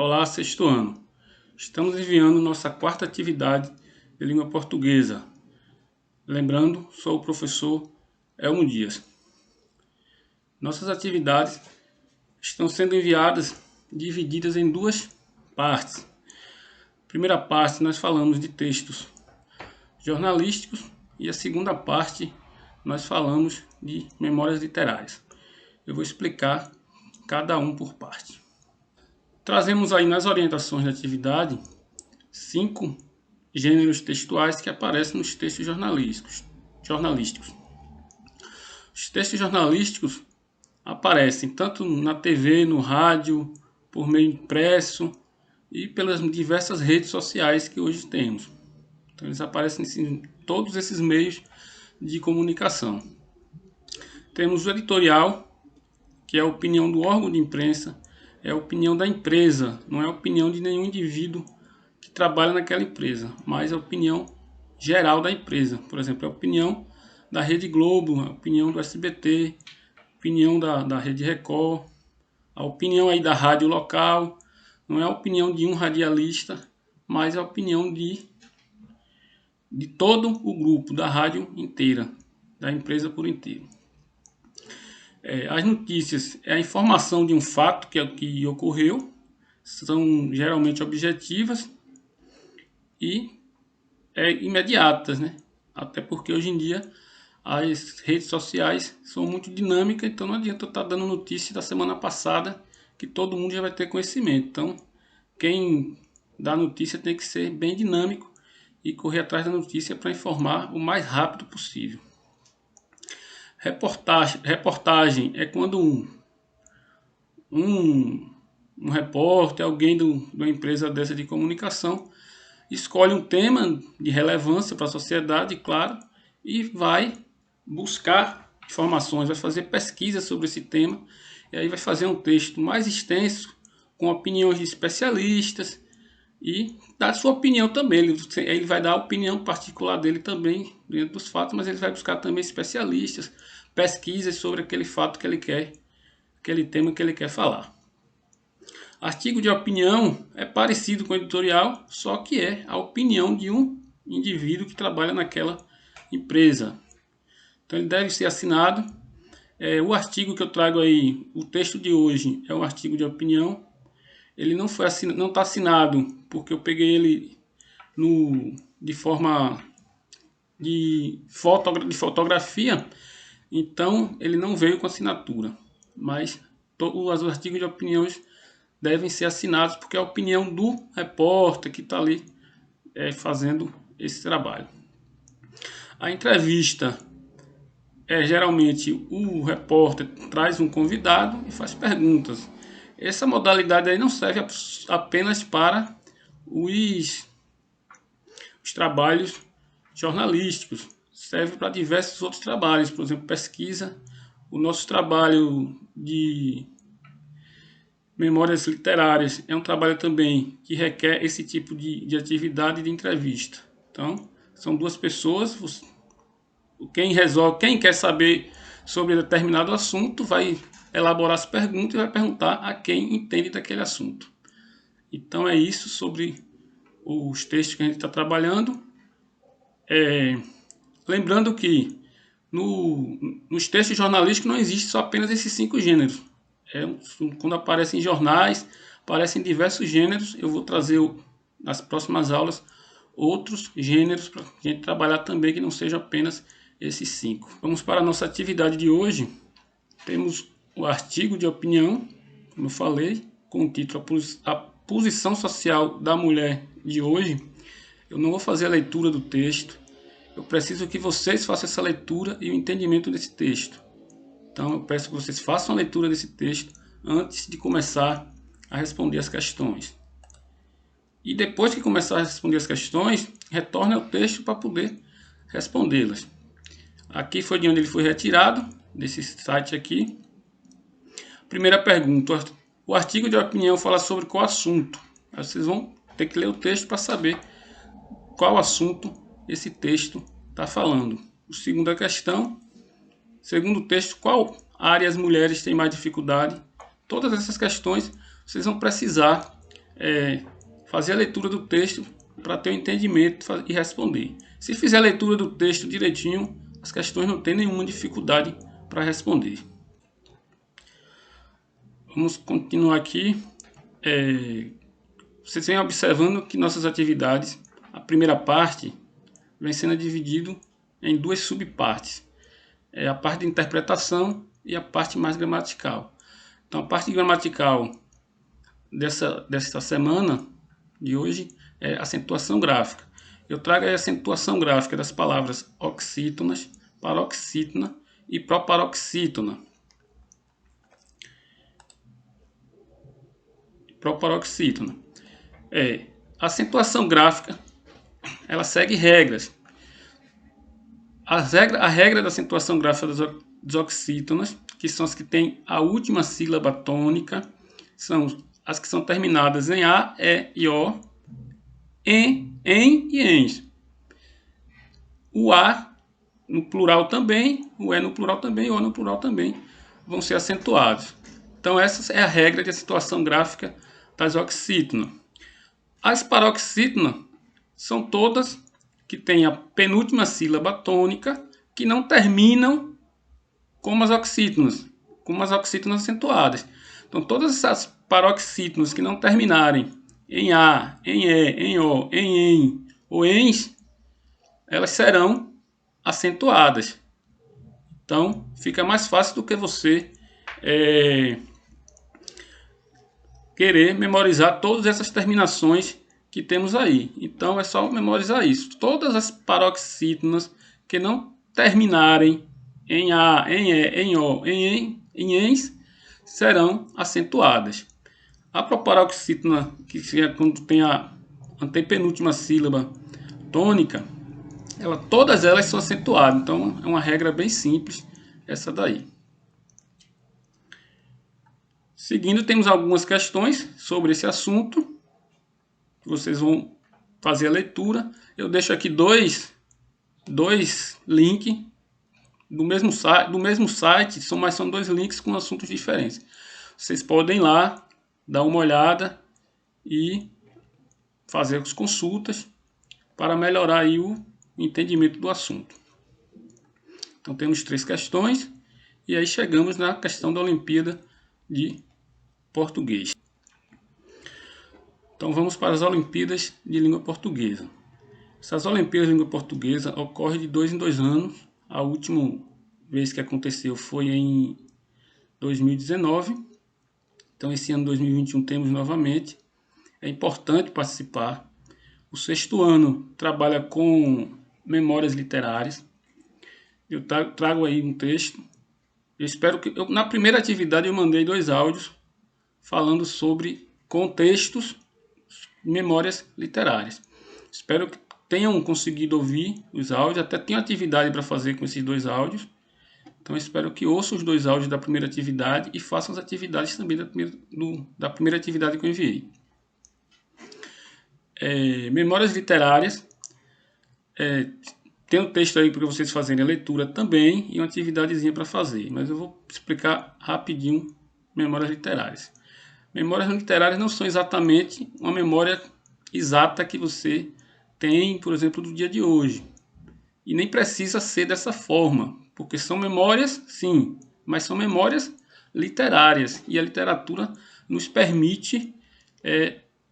Olá, sexto ano. Estamos enviando nossa quarta atividade de língua portuguesa. Lembrando, sou o professor Elmo Dias. Nossas atividades estão sendo enviadas divididas em duas partes. Primeira parte, nós falamos de textos jornalísticos e a segunda parte, nós falamos de memórias literárias. Eu vou explicar cada um por parte. Trazemos aí nas orientações da atividade 5 gêneros textuais que aparecem nos textos jornalísticos. Os textos jornalísticos aparecem tanto na TV, no rádio, por meio impresso e pelas diversas redes sociais que hoje temos. Então eles aparecem em todos esses meios de comunicação. Temos o editorial, que é a opinião do órgão de imprensa, é a opinião da empresa, não é a opinião de nenhum indivíduo que trabalha naquela empresa, mas a opinião geral da empresa. Por exemplo, a opinião da Rede Globo, a opinião do SBT, a opinião da Rede Record, a opinião aí da rádio local, não é a opinião de um radialista, mas a opinião de todo o grupo, da rádio inteira, da empresa por inteiro. As notícias é a informação de um fato que ocorreu, são geralmente objetivas e imediatas, né? Até porque hoje em dia as redes sociais são muito dinâmicas, então não adianta eu estar dando notícia da semana passada que todo mundo já vai ter conhecimento. Então, quem dá notícia tem que ser bem dinâmico e correr atrás da notícia para informar o mais rápido possível. Reportagem é quando um repórter, alguém de uma empresa dessa de comunicação, escolhe um tema de relevância para a sociedade, claro, e vai buscar informações, vai fazer pesquisa sobre esse tema, e aí vai fazer um texto mais extenso, com opiniões de especialistas, e dar sua opinião também. Ele vai dar a opinião particular dele também, dentro dos fatos, mas ele vai buscar também especialistas, pesquisas sobre aquele fato que ele quer, aquele tema que ele quer falar. Artigo de opinião é parecido com o editorial, só que é a opinião de um indivíduo que trabalha naquela empresa. Então ele deve ser assinado. O artigo que eu trago aí, o texto de hoje, é um artigo de opinião. Ele não está assinado porque eu peguei ele de forma de fotografia, então ele não veio com assinatura. Mas os artigos de opiniões devem ser assinados porque é a opinião do repórter que está ali fazendo esse trabalho. A entrevista geralmente o repórter traz um convidado e faz perguntas. Essa modalidade aí não serve apenas para os trabalhos jornalísticos, serve para diversos outros trabalhos, por exemplo, pesquisa. O nosso trabalho de memórias literárias é um trabalho também que requer esse tipo de atividade de entrevista. Então, são duas pessoas, quem quer saber sobre determinado assunto vai elaborar as perguntas e vai perguntar a quem entende daquele assunto. Então é isso sobre os textos que a gente está trabalhando. Lembrando que nos textos jornalísticos não existe só apenas esses 5 gêneros. Quando aparecem em jornais, aparecem diversos gêneros. Eu vou trazer nas próximas aulas outros gêneros para a gente trabalhar também, que não sejam apenas esses 5. Vamos para a nossa atividade de hoje. Temos o artigo de opinião, como eu falei, com o título A Posição Social da Mulher de Hoje. Eu não vou fazer a leitura do texto. Eu preciso que vocês façam essa leitura e o entendimento desse texto. Então eu peço que vocês façam a leitura desse texto antes de começar a responder as questões. E depois que começar a responder as questões, retorne ao texto para poder respondê-las. Aqui foi de onde ele foi retirado, desse site aqui. Primeira pergunta: o artigo de opinião fala sobre qual assunto? Aí vocês vão ter que ler o texto para saber qual assunto esse texto está falando. Segunda questão: segundo o texto, qual área as mulheres têm mais dificuldade? Todas essas questões vocês vão precisar fazer a leitura do texto para ter o entendimento e responder. Se fizer a leitura do texto direitinho, as questões não tem nenhuma dificuldade para responder. Vamos continuar aqui. Vocês vêm observando que nossas atividades, a primeira parte, vem sendo dividido em duas subpartes. A parte de interpretação e a parte mais gramatical. Então, a parte gramatical dessa semana de hoje é acentuação gráfica. Eu trago a acentuação gráfica das palavras oxítonas, paroxítona e proparoxítona. Proparoxítona. A acentuação gráfica, ela segue regras. A regra da acentuação gráfica das oxítonas, que são as que têm a última sílaba tônica, são as que são terminadas em A, E e O, em e ens. O A no plural também, o E no plural também e o O no plural também vão ser acentuados. Então essa é a regra de acentuação gráfica das oxítonas. As paroxítonas são todas que têm a penúltima sílaba tônica, que não terminam como as oxítonas acentuadas. Então todas essas paroxítonas que não terminarem em A, em E, em O, em EN ou ENS, elas serão acentuadas. Então fica mais fácil do que você querer memorizar todas essas terminações que temos aí. Então é só memorizar isso. Todas as paroxítonas que não terminarem em A, em E, em O, em ENS, serão acentuadas. A proparoxítona, que é quando tem a antepenúltima sílaba tônica, todas elas são acentuadas. Então é uma regra bem simples essa daí. Seguindo, temos algumas questões sobre esse assunto. Vocês vão fazer a leitura. Eu deixo aqui dois links do mesmo site, mas são dois links com assuntos diferentes. Vocês podem ir lá, dar uma olhada e fazer as consultas para melhorar aí o entendimento do assunto. Então temos 3 questões e aí chegamos na questão da Olimpíada de Português. Então vamos para as Olimpíadas de Língua Portuguesa. Essas Olimpíadas de Língua Portuguesa ocorrem de 2 em 2 anos. A última vez que aconteceu foi em 2019. Então esse ano 2021 temos novamente. É importante participar. O 6º ano trabalha com memórias literárias. Eu trago aí um texto. Eu espero que... na primeira atividade eu mandei 2 áudios falando sobre contextos, memórias literárias. Espero que tenham conseguido ouvir os áudios. Até tenho atividade para fazer com esses 2 áudios. Então espero que ouçam os 2 áudios da primeira atividade e façam as atividades também da primeira atividade que eu enviei. Memórias literárias. Tem um texto aí para vocês fazerem a leitura também e uma atividadezinha para fazer. Mas eu vou explicar rapidinho memórias literárias. Memórias literárias não são exatamente uma memória exata que você tem, por exemplo, do dia de hoje. E nem precisa ser dessa forma, porque são memórias, sim, mas são memórias literárias. E a literatura nos permite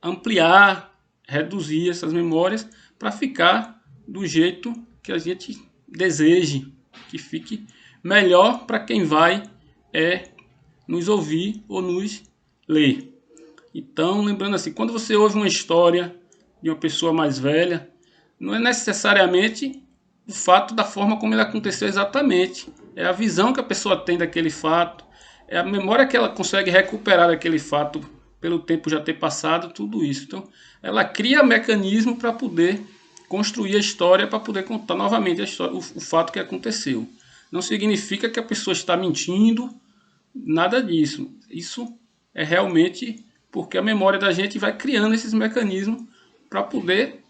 ampliar, reduzir essas memórias para ficar do jeito que a gente deseje, que fique melhor para quem vai nos ouvir ou nos ler. Então, lembrando assim, quando você ouve uma história de uma pessoa mais velha, não é necessariamente o fato da forma como ele aconteceu exatamente. É a visão que a pessoa tem daquele fato, é a memória que ela consegue recuperar daquele fato pelo tempo já ter passado, tudo isso. Então, ela cria mecanismo para poder construir a história, para poder contar novamente a história, o fato que aconteceu. Não significa que a pessoa está mentindo, nada disso. Isso é realmente porque a memória da gente vai criando esses mecanismos para poder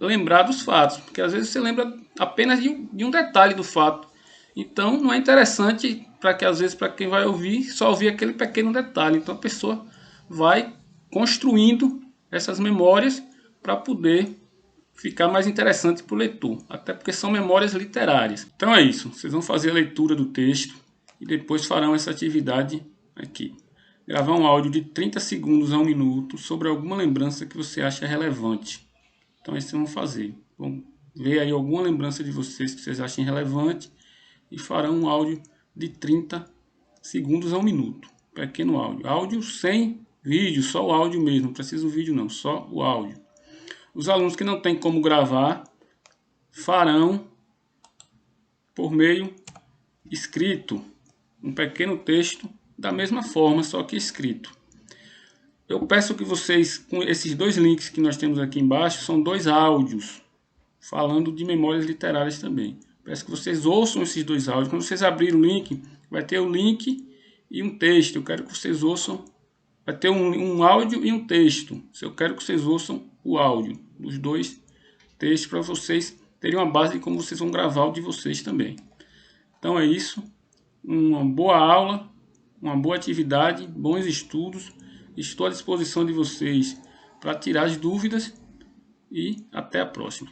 lembrar dos fatos. Porque às vezes você lembra apenas de um detalhe do fato. Então não é interessante às vezes para quem vai ouvir, só ouvir aquele pequeno detalhe. Então a pessoa vai construindo essas memórias para poder ficar mais interessante para o leitor, até porque são memórias literárias. Então é isso, vocês vão fazer a leitura do texto e depois farão essa atividade aqui. Gravar um áudio de 30 segundos a 1 minuto sobre alguma lembrança que você acha relevante. Então é isso que vocês vão fazer. Vão ver aí alguma lembrança de vocês que vocês achem relevante e farão um áudio de 30 segundos a 1 minuto. Pequeno áudio. Áudio sem vídeo, só o áudio mesmo, não precisa o vídeo não, só o áudio. Os alunos que não têm como gravar farão por meio escrito um pequeno texto da mesma forma, só que escrito. Eu peço que vocês, com esses dois links que nós temos aqui embaixo, são dois áudios falando de memórias literárias também. Peço que vocês ouçam esses dois áudios. Quando vocês abrirem o link, vai ter o link e um texto. Eu quero que vocês ouçam. Vai ter um áudio e um texto. Eu quero que vocês ouçam o áudio dos dois textos para vocês terem uma base de como vocês vão gravar o de vocês também. Então é isso. Uma boa aula, uma boa atividade, bons estudos. Estou à disposição de vocês para tirar as dúvidas e até a próxima.